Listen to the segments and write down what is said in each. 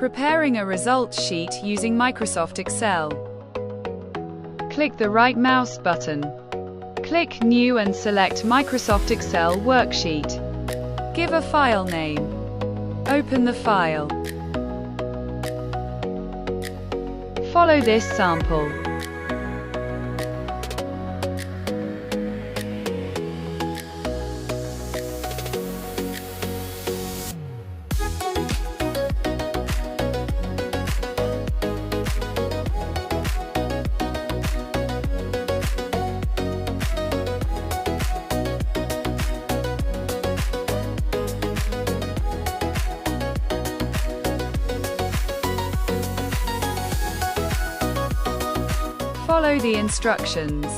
Preparing a results sheet using Microsoft Excel. Click the right mouse button. Click New and select Microsoft Excel worksheet. Give a file name. Open the file. Follow this sample. Follow the instructions.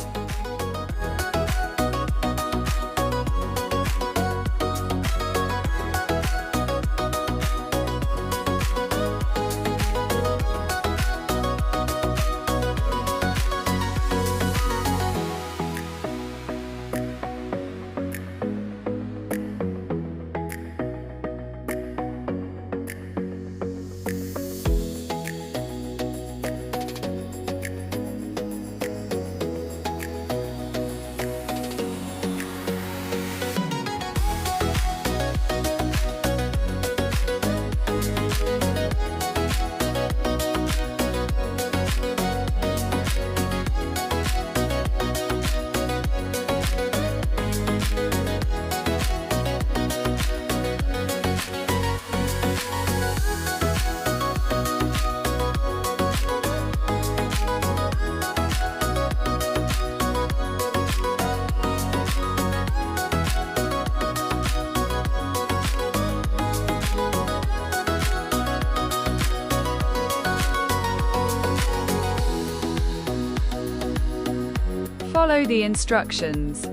Follow the instructions.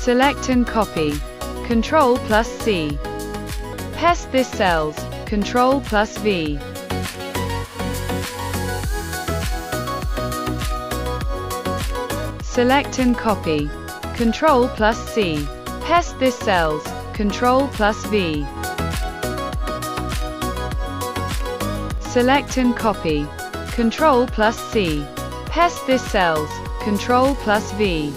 Select and copy. Ctrl+C. Paste this cells. Ctrl+V. Select and copy. Ctrl+C. Paste this cells. Ctrl+V. Select and copy. Ctrl+C. Paste this cells. Ctrl+V.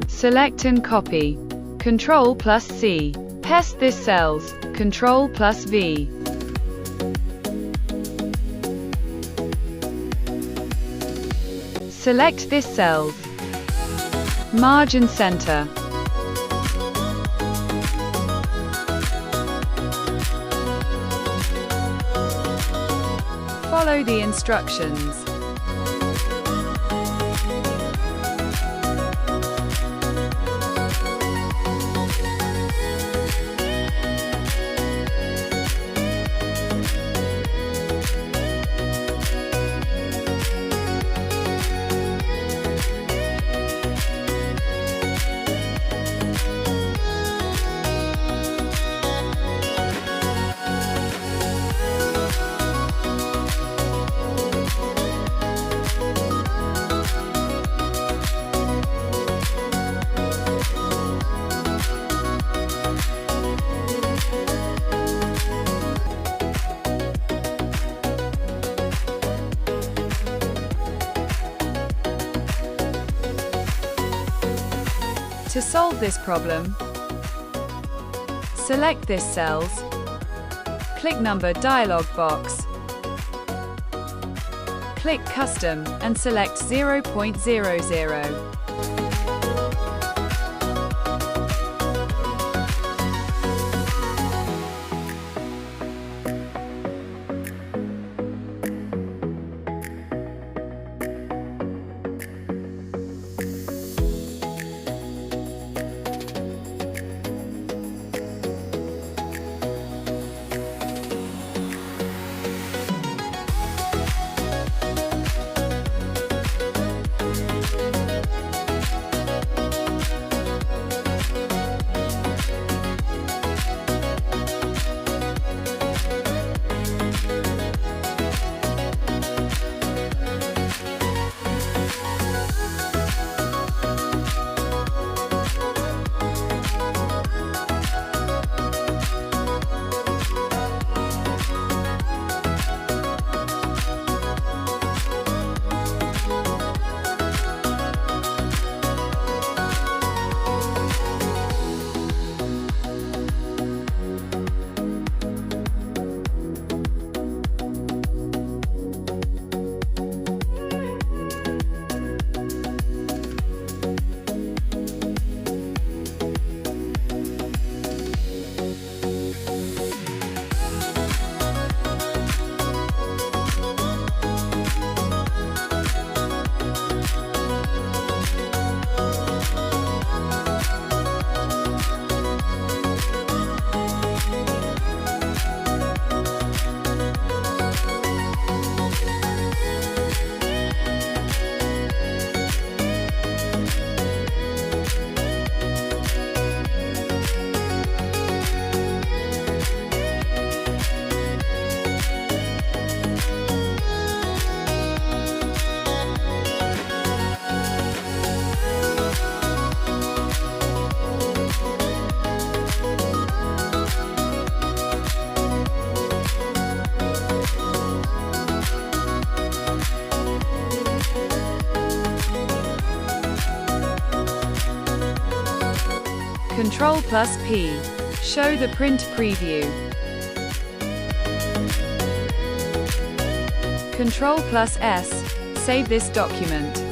Select and copy. Ctrl+C. Paste this cells. Ctrl+V. Select this cells. Margin center. Follow the instructions. To solve this problem, select this cells, click Number dialog box, click Custom, and select 0.00. Ctrl+P. Show the print preview. Ctrl+S. Save this document.